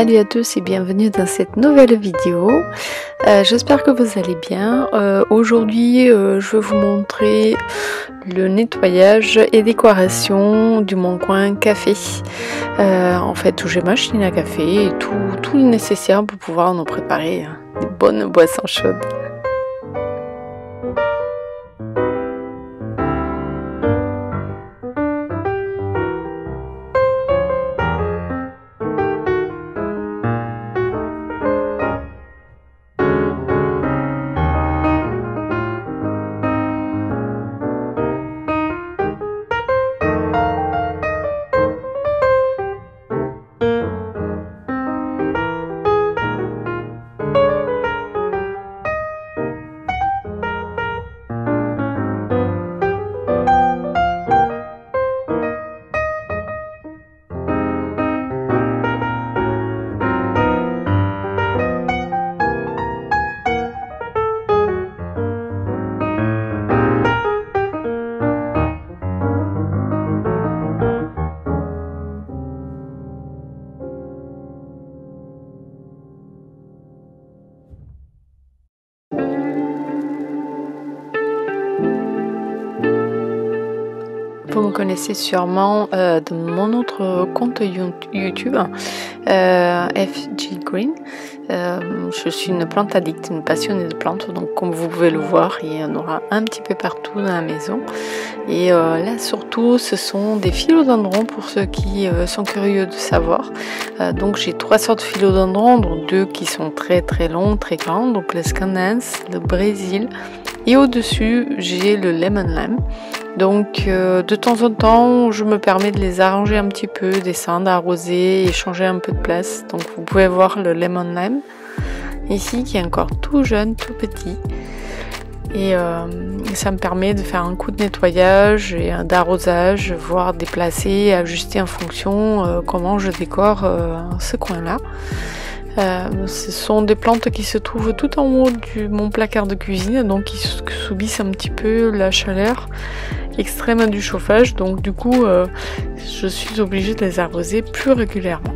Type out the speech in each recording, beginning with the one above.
Salut à tous et bienvenue dans cette nouvelle vidéo. J'espère que vous allez bien. Aujourd'hui, je vais vous montrer le nettoyage et décoration du Mon Coin Café. En fait, où j'ai ma machine à café et tout le nécessaire pour pouvoir nous préparer des bonnes boissons chaudes. Vous me connaissez sûrement de mon autre compte YouTube, FG Green. Je suis une plante addict, une passionnée de plantes, donc comme vous pouvez le voir, il y en aura un petit peu partout dans la maison. Et là surtout, ce sont des philodendrons pour ceux qui sont curieux de savoir. Donc j'ai 3 sortes de philodendrons, dont 2 qui sont très très longs, très grands, donc le Scandens, le Brésil, et au-dessus j'ai le Lemon Lime. Donc de temps en temps, je me permets de les arranger un petit peu, descendre, arroser et changer un peu de place. Donc vous pouvez voir le Lemon Lime ici qui est encore tout jeune, tout petit. Et ça me permet de faire un coup de nettoyage et d'arrosage, voire déplacer, ajuster en fonction comment je décore ce coin-là. Ce sont des plantes qui se trouvent tout en haut de mon placard de cuisine, donc qui subissent un petit peu la chaleur extrême du chauffage, donc du coup je suis obligée de les arroser plus régulièrement.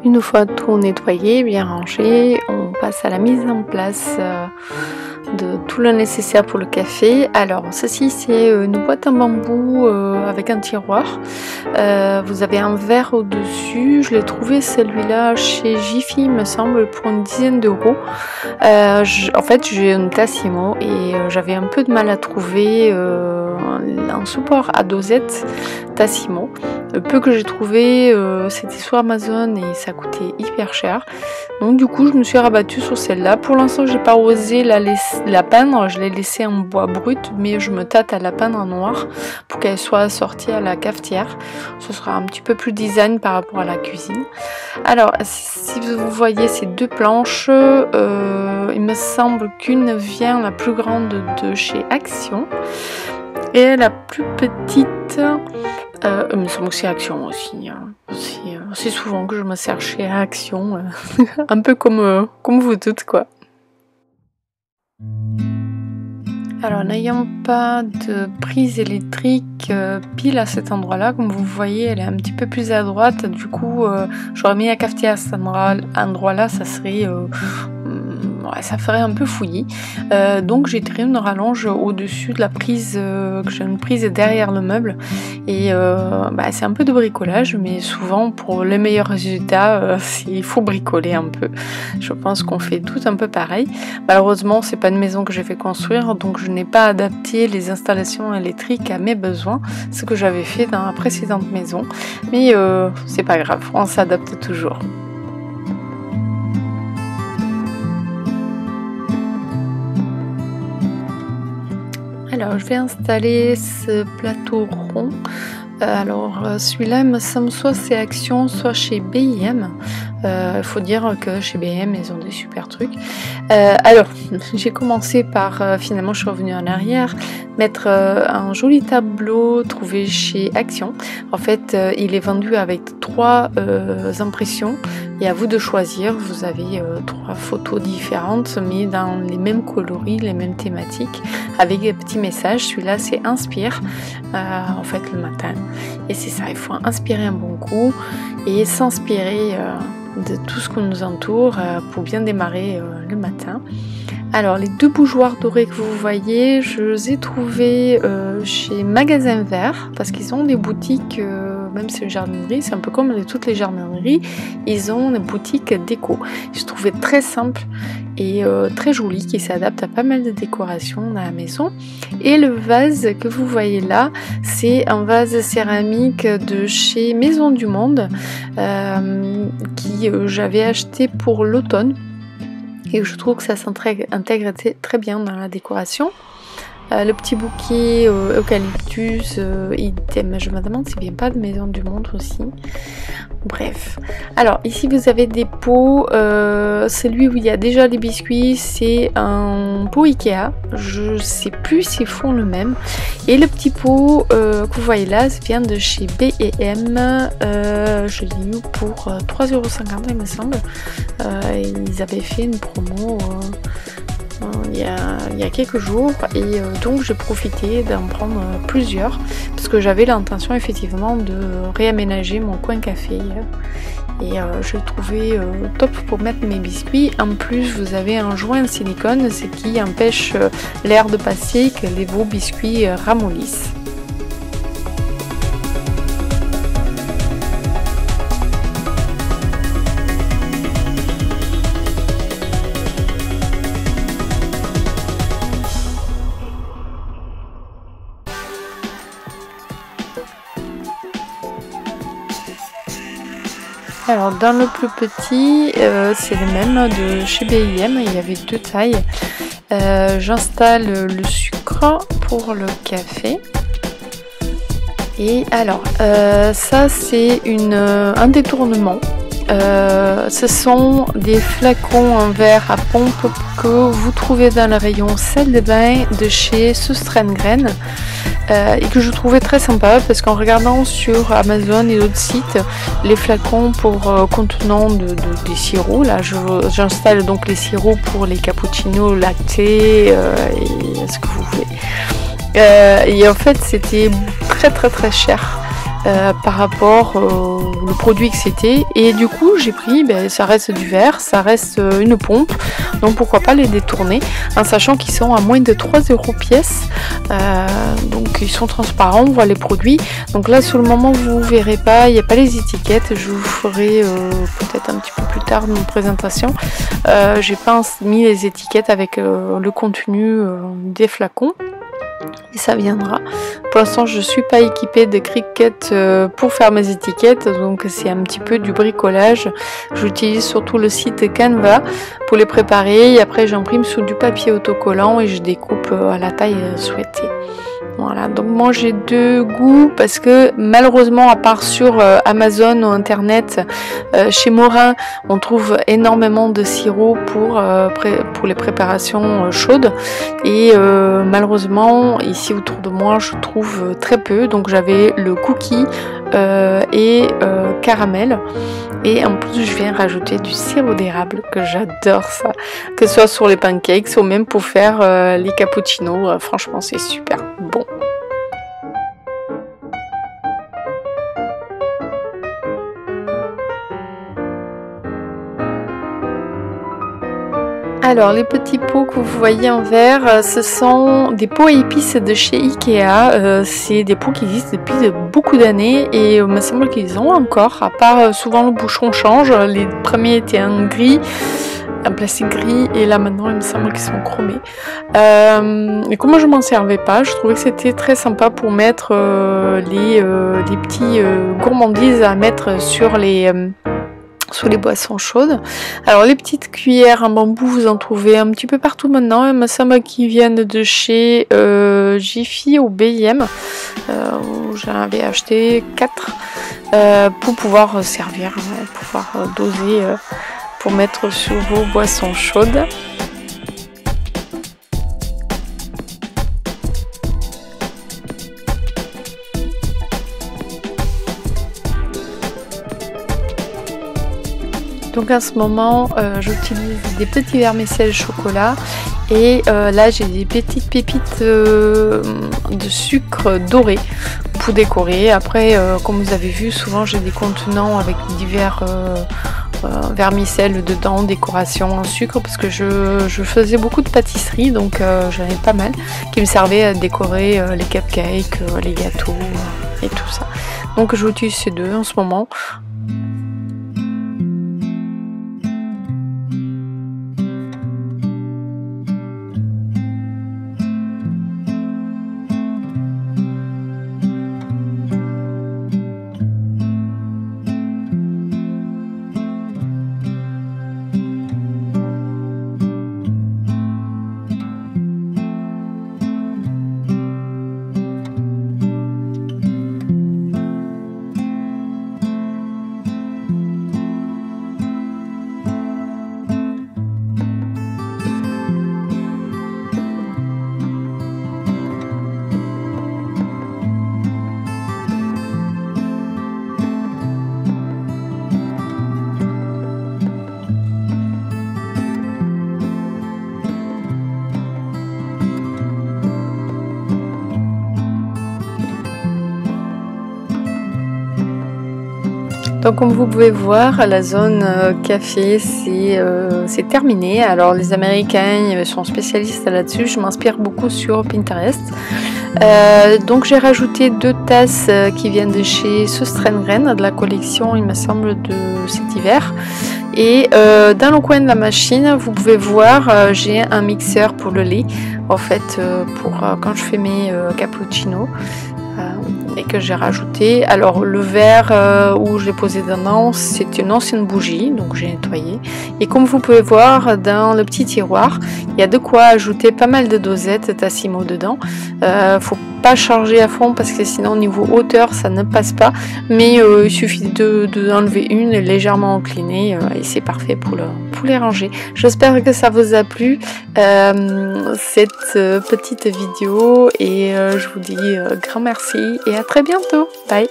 Une fois tout nettoyé, bien rangé, on passe à la mise en place de tout le nécessaire pour le café. Alors ceci c'est une boîte en bambou avec un tiroir. Vous avez un verre au dessus. Je l'ai trouvé celui-là chez Jiffy il me semble pour une dizaine d'euros. En fait j'ai une Tassimo et j'avais un peu de mal à trouver un support à dosette Tassimo. Le peu que j'ai trouvé c'était sur Amazon et ça coûtait hyper cher. Donc du coup je me suis rabattue sur celle-là. Pour l'instant j'ai pas osé la peindre, je l'ai laissée en bois brut, mais je me tâte à la peindre en noir pour qu'elle soit assortie à la cafetière. Ce sera un petit peu plus design par rapport à la cuisine. Alors si vous voyez ces deux planches, il me semble qu'une vient la plus grande de chez Action et la plus petite il me semble que c'est Action aussi. C'est souvent que je me sers chez Action, un peu comme vous toutes quoi. Alors n'ayant pas de prise électrique pile à cet endroit-là, comme vous voyez elle est un petit peu plus à droite, du coup j'aurais mis la cafetière à cet endroit-là, ça serait... ouais, ça ferait un peu fouillis. Donc j'ai tiré une rallonge au-dessus de la prise, que j'ai une prise derrière le meuble. Et c'est un peu de bricolage, mais souvent pour les meilleurs résultats, il faut bricoler un peu. Je pense qu'on fait tout un peu pareil. Malheureusement, c'est pas une maison que j'ai fait construire, donc je n'ai pas adapté les installations électriques à mes besoins, ce que j'avais fait dans la précédente maison. Mais c'est pas grave, on s'adapte toujours. Alors je vais installer ce plateau rond. Alors celui-là il me semble soit c'est Action soit chez B&M. Il faut dire que chez B&M ils ont des super trucs. Alors j'ai commencé par finalement je suis revenue en arrière mettre un joli tableau trouvé chez Action. En fait il est vendu avec 3 impressions et à vous de choisir. Vous avez 3 photos différentes mais dans les mêmes coloris, les mêmes thématiques avec des petits messages. Celui-là c'est Inspire en fait le matin. Et c'est ça, il faut inspirer un bon coup et s'inspirer de tout ce qui nous entoure pour bien démarrer le matin. Alors les 2 bougeoirs dorés que vous voyez, je les ai trouvés chez Magasin Vert parce qu'ils ont des boutiques, même si c'est une jardinerie, c'est un peu comme toutes les jardineries, ils ont des boutiques déco. Je trouvais très simple et très joli qui s'adapte à pas mal de décorations dans la maison. Et le vase que vous voyez là, c'est un vase céramique de chez Maison du Monde qui j'avais acheté pour l'automne. Et je trouve que ça s'intègre très bien dans la décoration. Le petit bouquet eucalyptus, idem. Je me demande s'il vient pas de Maison du Monde aussi. Bref. Alors ici vous avez des pots. Celui où il y a déjà des biscuits, c'est un pot Ikea. Je sais plus s'ils font le même. Et le petit pot que vous voyez là, ça vient de chez B&M. Je l'ai eu pour 3,50€ il me semble. Ils avaient fait une promo il y a quelques jours et donc j'ai profité d'en prendre plusieurs parce que j'avais l'intention effectivement de réaménager mon coin café et je l'ai trouvé top pour mettre mes biscuits. En plus vous avez un joint en silicone, ce qui empêche l'air de passer, que vos biscuits ramollissent. Alors dans le plus petit, c'est le même de chez B&M, il y avait 2 tailles. J'installe le sucre pour le café. Et alors, ça c'est un détournement. Ce sont des flacons en verre à pompe que vous trouvez dans le rayon sel de bain de chez Sustrengren. Et que je trouvais très sympa parce qu'en regardant sur Amazon et d'autres sites les flacons pour contenant des sirops, là j'installe donc les sirops pour les cappuccinos, lactés et ce que vous voulez. Et en fait c'était très cher par rapport au produit que c'était. Et du coup j'ai pris, ça reste du verre, ça reste une pompe, donc pourquoi pas les détourner, en sachant qu'ils sont à moins de 3 € pièce. Donc ils sont transparents, on voit les produits. Donc là sur le moment vous verrez pas, il n'y a pas les étiquettes, je vous ferai peut-être un petit peu plus tard une présentation. J'ai pas mis les étiquettes avec le contenu des flacons. Et ça viendra. Pour l'instant je suis pas équipée de Cricut pour faire mes étiquettes, donc c'est un petit peu du bricolage. J'utilise surtout le site Canva pour les préparer et après j'imprime sur du papier autocollant et je découpe à la taille souhaitée. Voilà, donc moi j'ai deux goûts parce que malheureusement à part sur Amazon ou internet, chez Morin on trouve énormément de sirop pour les préparations chaudes et malheureusement ici autour de moi je trouve très peu, donc j'avais le cookie et caramel. Et en plus je viens rajouter du sirop d'érable, que j'adore ça, que ce soit sur les pancakes ou même pour faire les cappuccinos, franchement c'est super bon. Alors les petits pots que vous voyez en verre, ce sont des pots à épices de chez Ikea. C'est des pots qui existent depuis beaucoup d'années et il me semble qu'ils ont encore, à part souvent le bouchon change. Les premiers étaient en gris, un plastique gris, et là maintenant il me semble qu'ils sont chromés. Et comme je m'en servais pas, je trouvais que c'était très sympa pour mettre les petits gourmandises à mettre sur les boissons chaudes. Alors les petites cuillères en bambou, vous en trouvez un petit peu partout maintenant. Il me semble qu'ils viennent de chez Jiffy ou B&M, où j'en avais acheté 4 pour pouvoir servir, pouvoir doser pour mettre sur vos boissons chaudes. Donc en ce moment j'utilise des petits vermicelles chocolat et là j'ai des petites pépites de sucre doré pour décorer. Après comme vous avez vu, souvent j'ai des contenants avec divers vermicelles dedans, décoration en sucre, parce que je faisais beaucoup de pâtisserie, donc j'en ai pas mal qui me servaient à décorer les cupcakes, les gâteaux et tout ça. Donc j'utilise ces deux en ce moment. Donc comme vous pouvez voir, la zone café c'est terminé. Alors les Américains sont spécialistes là-dessus, je m'inspire beaucoup sur Pinterest. Donc j'ai rajouté 2 tasses qui viennent de chez Söstrengren, de la collection il me semble de cet hiver. Et dans le coin de la machine, vous pouvez voir, j'ai un mixeur pour le lait, en fait pour quand je fais mes cappuccinos. Et que j'ai rajouté. Alors le verre où je l'ai posé dedans, c'est une ancienne bougie, donc j'ai nettoyé. Et comme vous pouvez voir dans le petit tiroir, il y a de quoi ajouter pas mal de dosettes Tassimo dedans. Faut pas charger à fond parce que sinon au niveau hauteur ça ne passe pas, mais il suffit d'enlever une légèrement inclinée et c'est parfait pour les ranger. J'espère que ça vous a plu cette petite vidéo et je vous dis grand merci et à très bientôt. Bye.